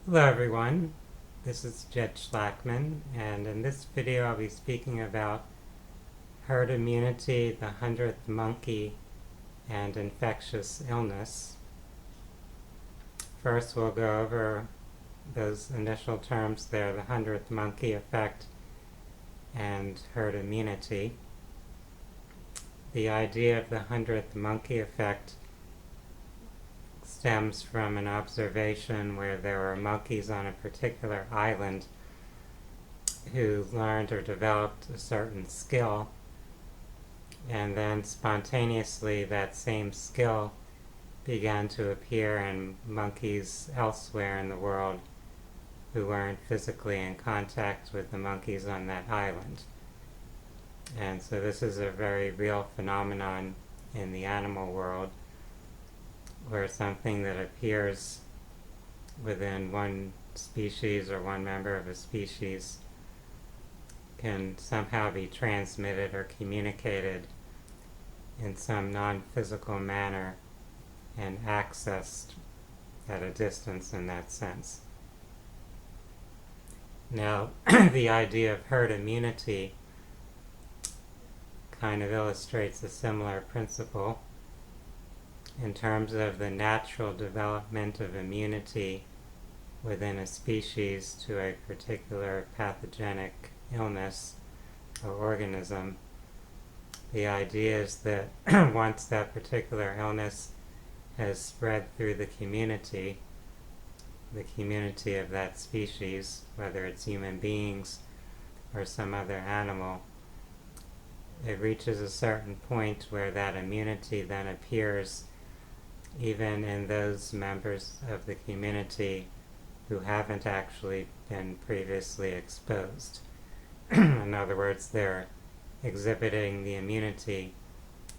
Hello everyone, this is Jed Schlackman, and in this video I'll be speaking about herd immunity, the 100th monkey, and infectious illness. First we'll go over those initial terms there, the 100th monkey effect and herd immunity. The idea of the 100th monkey effect stems from an observation where there were monkeys on a particular island who learned or developed a certain skill, and then spontaneously that same skill began to appear in monkeys elsewhere in the world who weren't physically in contact with the monkeys on that island. And so this is a very real phenomenon in the animal world, where something that appears within one species or one member of a species can somehow be transmitted or communicated in some non-physical manner and accessed at a distance in that sense. Now, the idea of herd immunity kind of illustrates a similar principle in terms of the natural development of immunity within a species to a particular pathogenic illness or organism. The idea is that once that particular illness has spread through the community of that species, whether it's human beings or some other animal, it reaches a certain point where that immunity then appears even in those members of the community who haven't actually been previously exposed. In other words, they're exhibiting the immunity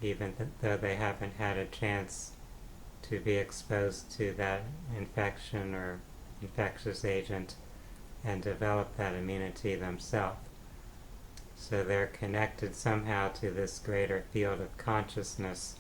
even though they haven't had a chance to be exposed to that infection or infectious agent and develop that immunity themselves. So they're connected somehow to this greater field of consciousness,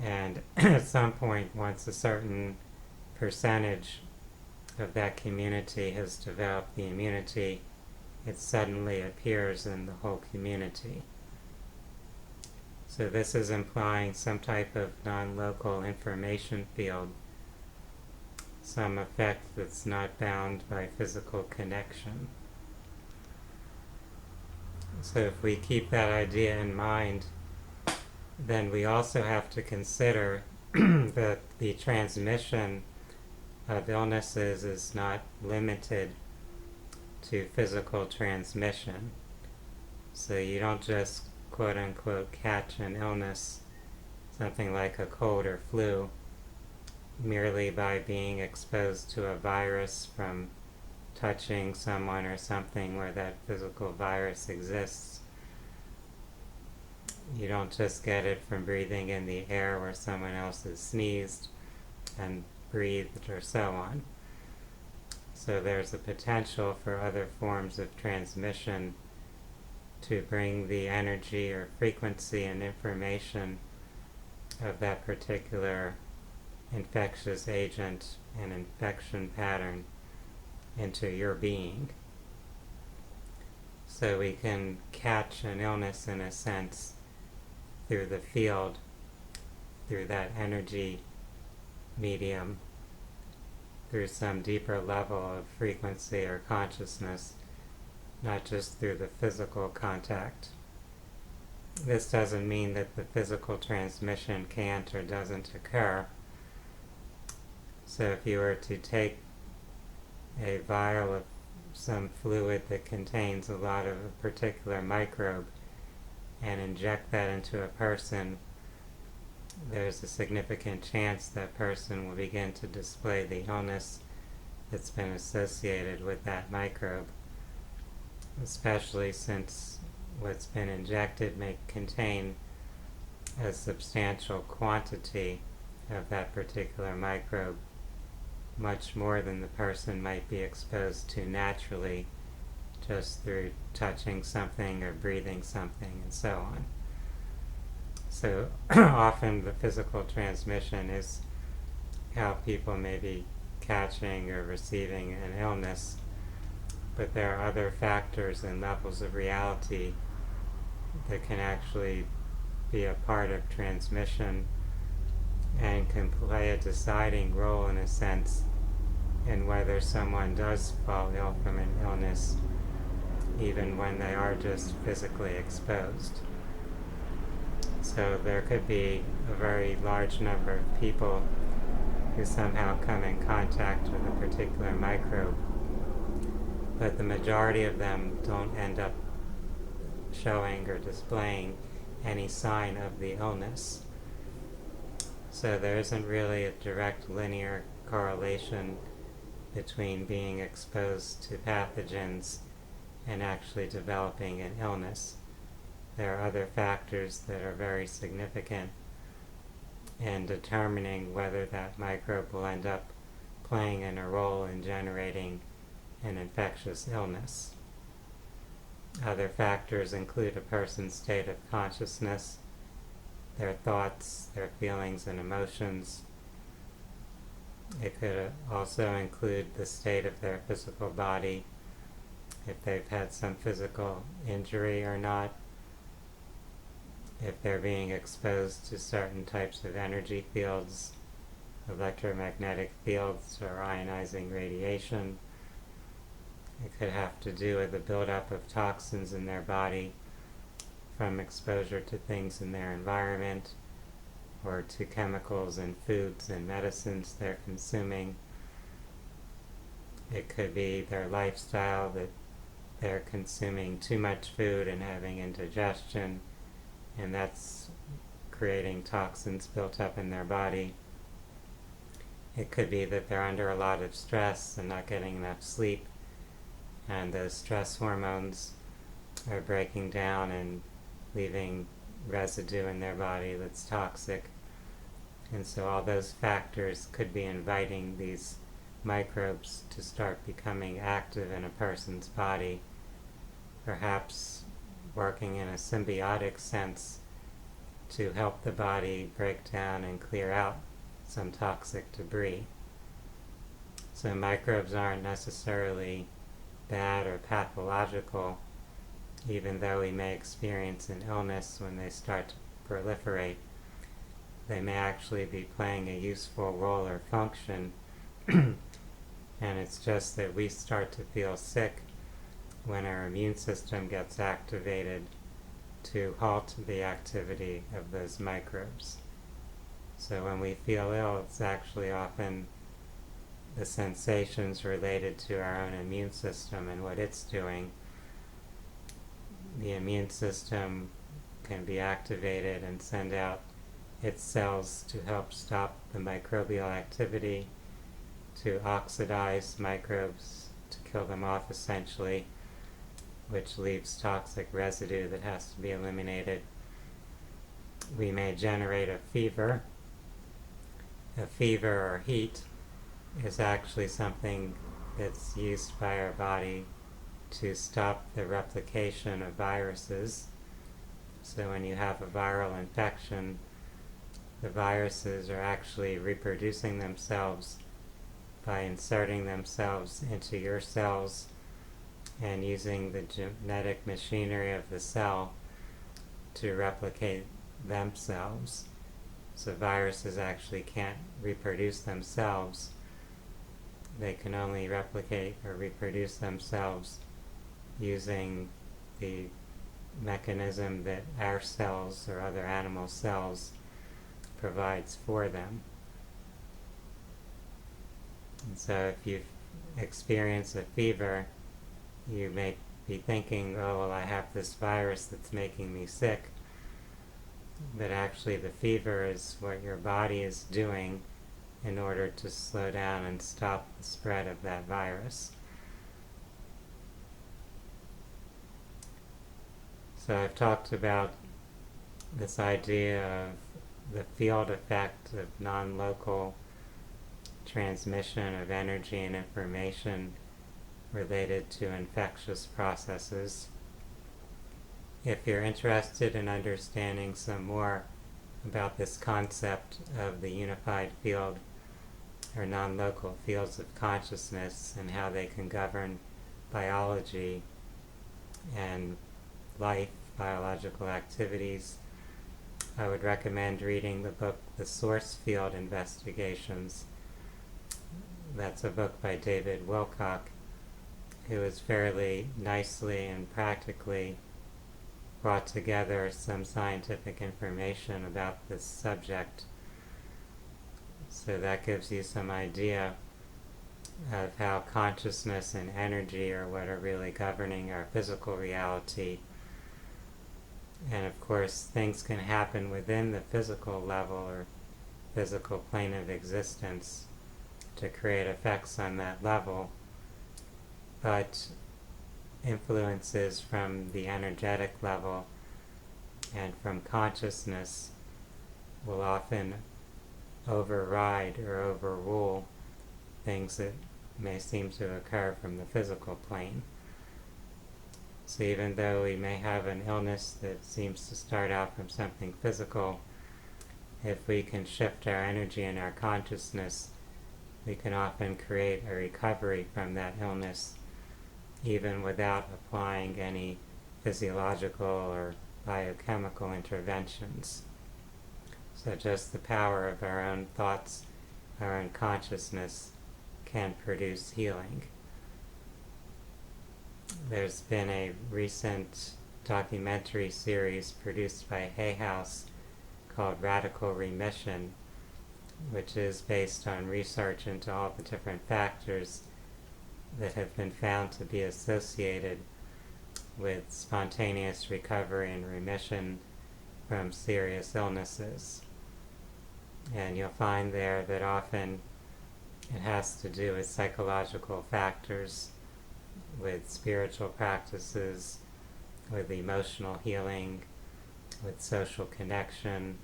and at some point, once a certain percentage of that community has developed the immunity, it suddenly appears in the whole community. So this is implying some type of non-local information field, some effect that's not bound by physical connection. So if we keep that idea in mind, then we also have to consider that the transmission of illnesses is not limited to physical transmission. So you don't just quote unquote catch an illness, something like a cold or flu, merely by being exposed to a virus from touching someone or something where that physical virus exists. You don't just get it from breathing in the air where someone else has sneezed and breathed or so on. So there's a potential for other forms of transmission to bring the energy or frequency and information of that particular infectious agent and infection pattern into your being. So we can catch an illness in a sense through the field, through that energy medium, through some deeper level of frequency or consciousness, not just through the physical contact. This doesn't mean that the physical transmission can't or doesn't occur. So if you were to take a vial of some fluid that contains a lot of a particular microbe and inject that into a person, there's a significant chance that person will begin to display the illness that's been associated with that microbe, especially since what's been injected may contain a substantial quantity of that particular microbe, much more than the person might be exposed to naturally just through touching something or breathing something and so on. So often the physical transmission is how people maybe catching or receiving an illness, but there are other factors and levels of reality that can actually be a part of transmission and can play a deciding role, in a sense, in whether someone does fall ill from an illness, even when they are just physically exposed. So there could be a very large number of people who somehow come in contact with a particular microbe, but the majority of them don't end up showing or displaying any sign of the illness. So there isn't really a direct linear correlation between being exposed to pathogens and actually developing an illness. There are other factors that are very significant in determining whether that microbe will end up playing in a role in generating an infectious illness. Other factors include a person's state of consciousness, their thoughts, their feelings and emotions. It could also include the state of their physical body, if they've had some physical injury or not, if they're being exposed to certain types of energy fields, electromagnetic fields, or ionizing radiation. It could have to do with the buildup of toxins in their body from exposure to things in their environment, or to chemicals in foods and medicines they're consuming. It could be their lifestyle, that they're consuming too much food and having indigestion, and that's creating toxins built up in their body. It could be that they're under a lot of stress and not getting enough sleep, and those stress hormones are breaking down and leaving residue in their body that's toxic. And so all those factors could be inviting these microbes to start becoming active in a person's body, perhaps working in a symbiotic sense to help the body break down and clear out some toxic debris. So microbes aren't necessarily bad or pathological, even though we may experience an illness when they start to proliferate. They may actually be playing a useful role or function, and it's just that we start to feel sick when our immune system gets activated to halt the activity of those microbes. So when we feel ill, it's actually often the sensations related to our own immune system and what it's doing. The immune system can be activated and send out its cells to help stop the microbial activity, to oxidize microbes, to kill them off essentially, which leaves toxic residue that has to be eliminated. We may generate a fever. A fever or heat is actually something that's used by our body to stop the replication of viruses. So when you have a viral infection, the viruses are actually reproducing themselves by inserting themselves into your cells and using the genetic machinery of the cell to replicate themselves. So viruses actually can't reproduce themselves. They can only replicate or reproduce themselves using the mechanism that our cells or other animal cells provides for them. And so if you experience a fever, you may be thinking, oh, well, I have this virus that's making me sick. But actually the fever is what your body is doing in order to slow down and stop the spread of that virus. So I've talked about this idea of the field effect of non-local transmission of energy and information related to infectious processes. If you're interested in understanding some more about this concept of the unified field, or non-local fields of consciousness and how they can govern biology and life, biological activities, I would recommend reading the book The Source Field Investigations. That's a book by David Wilcock, who has fairly nicely and practically brought together some scientific information about this subject. So that gives you some idea of how consciousness and energy are what are really governing our physical reality. And of course, things can happen within the physical level or physical plane of existence to create effects on that level, but influences from the energetic level and from consciousness will often override or overrule things that may seem to occur from the physical plane. So even though we may have an illness that seems to start out from something physical, if we can shift our energy and our consciousness, we can often create a recovery from that illness even without applying any physiological or biochemical interventions. So just the power of our own thoughts, our own consciousness can produce healing. There's been a recent documentary series produced by Hay House called Radical Remission, which is based on research into all the different factors that have been found to be associated with spontaneous recovery and remission from serious illnesses. And you'll find there that often it has to do with psychological factors, with spiritual practices, with emotional healing, with social connection.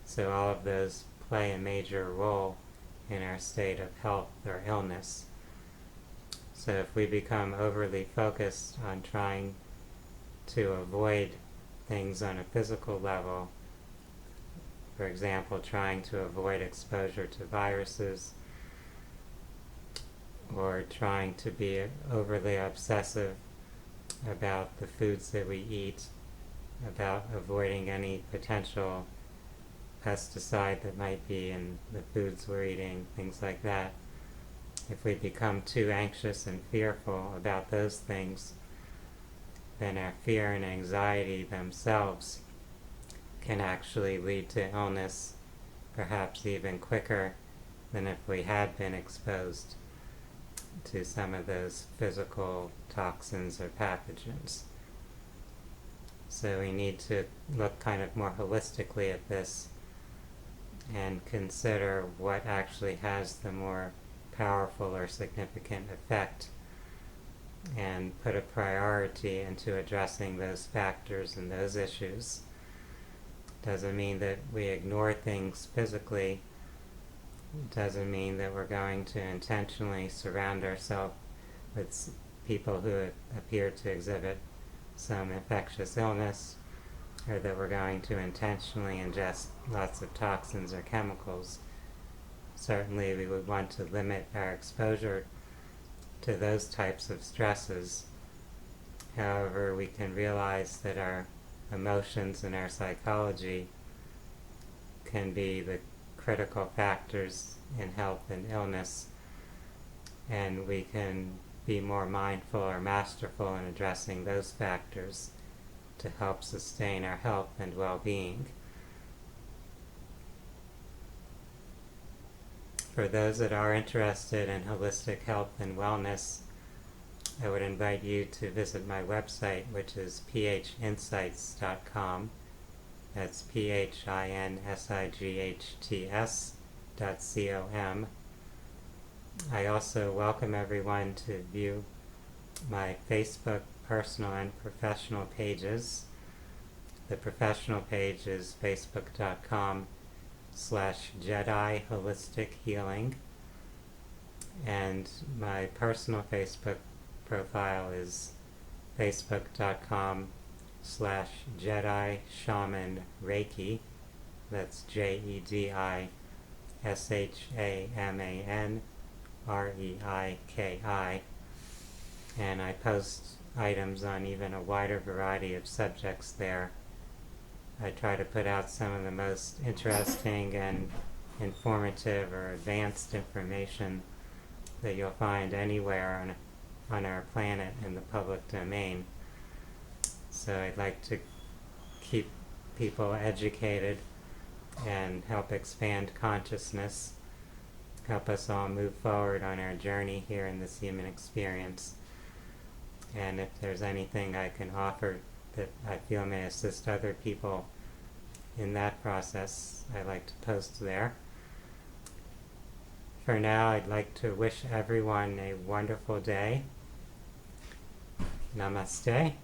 So all of those play a major role in our state of health or illness. So if we become overly focused on trying to avoid things on a physical level, for example, trying to avoid exposure to viruses, or trying to be overly obsessive about the foods that we eat, about avoiding any potential pesticide that might be in the foods we're eating, things like that. If we become too anxious and fearful about those things, then our fear and anxiety themselves can actually lead to illness, perhaps even quicker than if we had been exposed to some of those physical toxins or pathogens. So we need to look kind of more holistically at this and consider what actually has the more powerful or significant effect, and put a priority into addressing those factors and those issues. Doesn't mean that we ignore things physically. Doesn't mean that we're going to intentionally surround ourselves with people who appear to exhibit some infectious illness, or that we're going to intentionally ingest lots of toxins or chemicals. Certainly we would want to limit our exposure to those types of stresses. However, we can realize that our emotions and our psychology can be the critical factors in health and illness, and we can be more mindful or masterful in addressing those factors to help sustain our health and well-being. For those that are interested in holistic health and wellness, I would invite you to visit my website, which is phinsights.com. That's phinsights.com. I also welcome everyone to view my Facebook personal and professional pages. The professional page is facebook.com/Jedi Holistic Healing, and my personal Facebook profile is facebook.com/Jedi Shaman Reiki. That's JEDI SHAMANREIKI, and I post items on even a wider variety of subjects there. I try to put out some of the most interesting and informative or advanced information that you'll find anywhere on our planet in the public domain. So I'd like to keep people educated and help expand consciousness, help us all move forward on our journey here in this human experience. And if there's anything I can offer that I feel may assist other people in that process, I like to post there. For now, I'd like to wish everyone a wonderful day. Namaste.